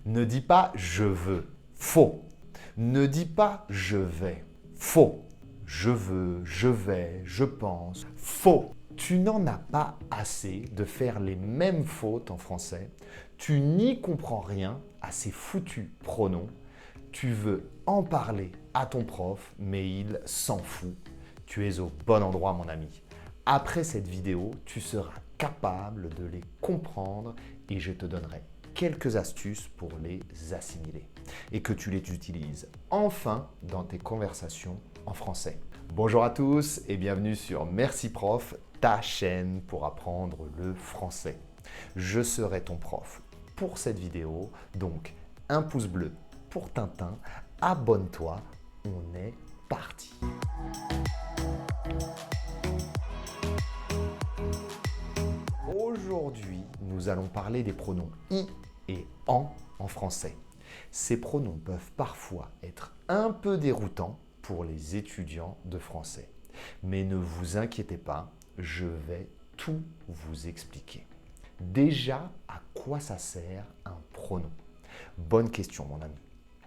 Ne dis pas je veux. Faux. Ne dis pas je vais. Faux. Je veux, je vais, je pense. Faux. Tu n'en as pas assez de faire les mêmes fautes en français. Tu n'y comprends rien à ces foutus pronoms. Tu veux en parler à ton prof, mais il s'en fout. Tu es au bon endroit, mon ami. Après cette vidéo, tu seras capable de les comprendre et je te donnerai quelques astuces pour les assimiler et que tu les utilises enfin dans tes conversations en français. Bonjour à tous et bienvenue sur Merci Prof, ta chaîne pour apprendre le français. Je serai ton prof pour cette vidéo, donc un pouce bleu pour Tintin, abonne-toi, on est parti. Aujourd'hui, nous allons parler des pronoms i et en français. Ces pronoms peuvent parfois être un peu déroutants pour les étudiants de français. Mais ne vous inquiétez pas, je vais tout vous expliquer. Déjà, à quoi ça sert un pronom? Bonne question, mon ami.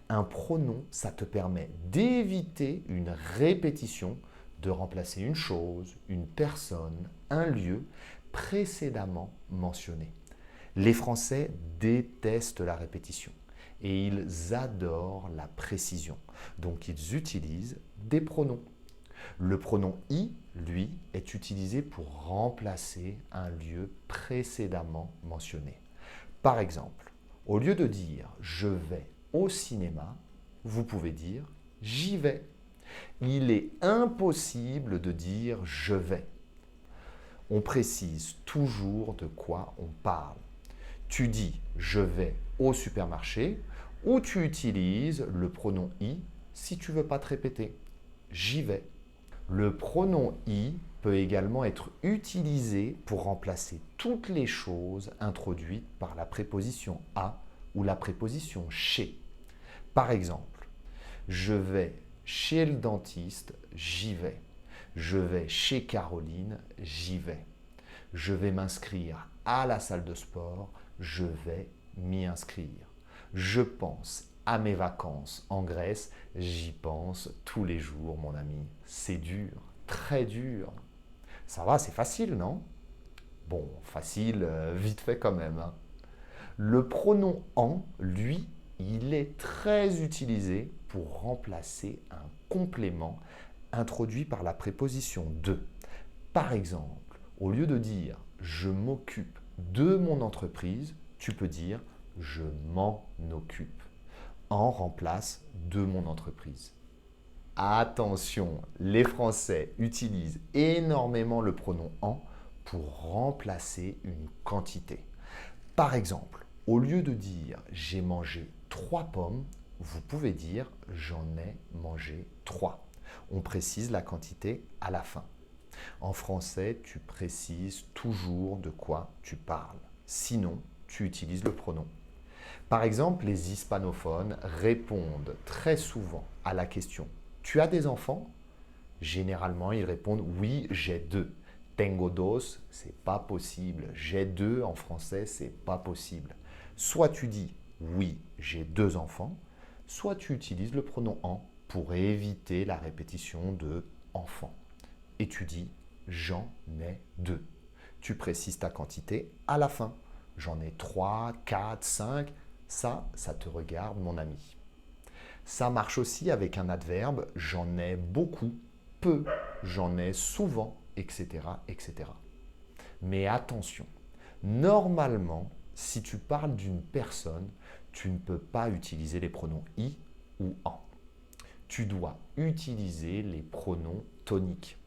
Un pronom, ça te permet d'éviter une répétition, de remplacer une chose, une personne, un lieu précédemment mentionné. Les Français détestent la répétition et ils adorent la précision. Donc ils utilisent des pronoms. Le pronom i, lui, est utilisé pour remplacer un lieu précédemment mentionné. Par exemple, au lieu de dire « je vais au cinéma », vous pouvez dire « j'y vais ». Il est impossible de dire « je vais ». On précise toujours de quoi on parle. Tu dis « je vais au supermarché » ou tu utilises le pronom « i » si tu ne veux pas te répéter. « J'y vais ». Le pronom « i » peut également être utilisé pour remplacer toutes les choses introduites par la préposition « à » ou la préposition « chez ». Par exemple, je vais chez le dentiste, j'y vais. Je vais chez Caroline, j'y vais. Je vais m'inscrire à la salle de sport, je vais m'y inscrire. Je pense à mes vacances en Grèce, j'y pense tous les jours, mon ami. C'est dur, très dur. Ça va, c'est facile, non? Bon, facile, vite fait quand même, hein. Le pronom « en », lui, il est très utilisé pour remplacer un complément introduit par la préposition « de ». Par exemple, au lieu de dire « je m'occupe de mon entreprise », tu peux dire « je m'en occupe ». En remplace « de mon entreprise ». Attention, les Français utilisent énormément le pronom « en » pour remplacer une quantité. Par exemple, au lieu de dire « j'ai mangé 3 pommes », vous pouvez dire « j'en ai mangé 3 ». On précise la quantité à la fin. En français, tu précises toujours de quoi tu parles. Sinon, tu utilises le pronom. Par exemple, les hispanophones répondent très souvent à la question « Tu as des enfants ?» Généralement, ils répondent « Oui, j'ai 2 ». Tengo dos, c'est pas possible. J'ai 2 en français, c'est pas possible. Soit tu dis oui, j'ai 2 enfants, soit tu utilises le pronom en pour éviter la répétition de enfant. Et tu dis j'en ai 2. Tu précises ta quantité à la fin. J'en ai 3, 4, 5. Ça te regarde, mon ami. Ça marche aussi avec un adverbe j'en ai beaucoup, peu, j'en ai souvent, etc., etc. Mais attention, normalement, si tu parles d'une personne, tu ne peux pas utiliser les pronoms i ou en. Tu dois utiliser les pronoms toniques.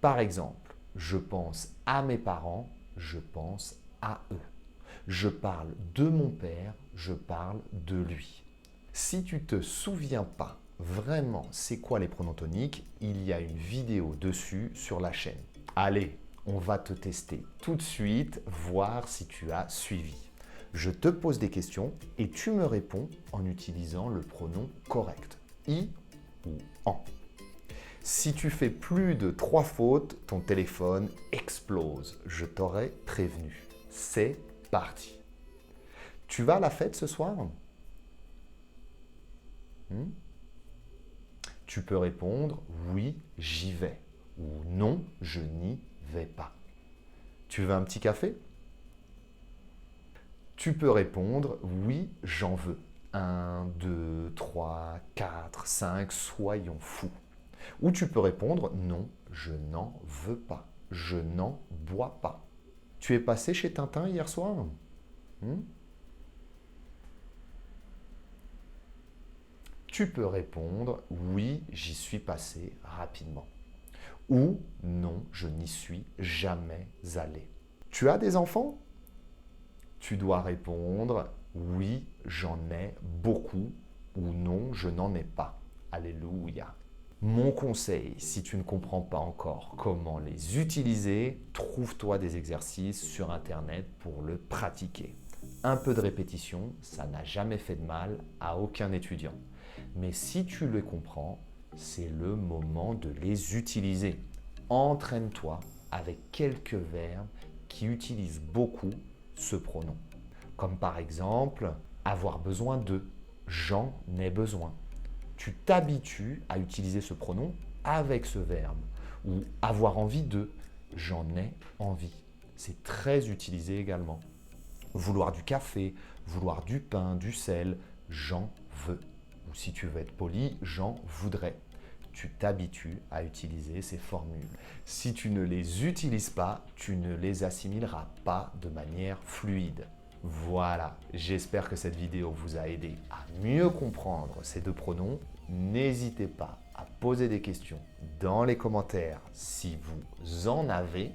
Par exemple, je pense à mes parents, je pense à eux. Je parle de mon père, je parle de lui. Si tu ne te souviens pas vraiment c'est quoi les pronoms toniques, il y a une vidéo dessus sur la chaîne. Allez, on va te tester tout de suite, voir si tu as suivi. Je te pose des questions et tu me réponds en utilisant le pronom correct, i ou en. Si tu fais plus de 3 fautes, ton téléphone explose. Je t'aurais prévenu. C'est parti. Tu vas à la fête ce soir? Hmm? Tu peux répondre oui, j'y vais ou non, je n'y vais pas. Tu veux un petit café? Tu peux répondre oui, j'en veux. 1, 2, 3, 4, 5, soyons fous. Ou tu peux répondre non, je n'en veux pas. Je n'en bois pas. Tu es passé chez Tintin hier soir? Hmm? Tu peux répondre oui, j'y suis passé rapidement. Ou non, je n'y suis jamais allé. Tu as des enfants? Tu dois répondre oui, j'en ai beaucoup ou non, je n'en ai pas. Alléluia. Mon conseil, si tu ne comprends pas encore comment les utiliser, trouve-toi des exercices sur Internet pour le pratiquer. Un peu de répétition, ça n'a jamais fait de mal à aucun étudiant. Mais si tu les comprends, c'est le moment de les utiliser. Entraîne-toi avec quelques verbes qui utilisent beaucoup ce pronom. Comme par exemple, avoir besoin de, j'en ai besoin. Tu t'habitues à utiliser ce pronom avec ce verbe. Ou avoir envie de, j'en ai envie. C'est très utilisé également. Vouloir du café, vouloir du pain, du sel, j'en veux. Ou si tu veux être poli, j'en voudrais. Tu t'habitues à utiliser ces formules. Si tu ne les utilises pas, tu ne les assimileras pas de manière fluide. Voilà, j'espère que cette vidéo vous a aidé à mieux comprendre ces deux pronoms. N'hésitez pas à poser des questions dans les commentaires si vous en avez.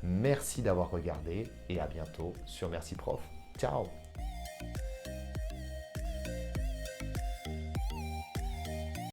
Merci d'avoir regardé et à bientôt sur Merci Prof. Ciao!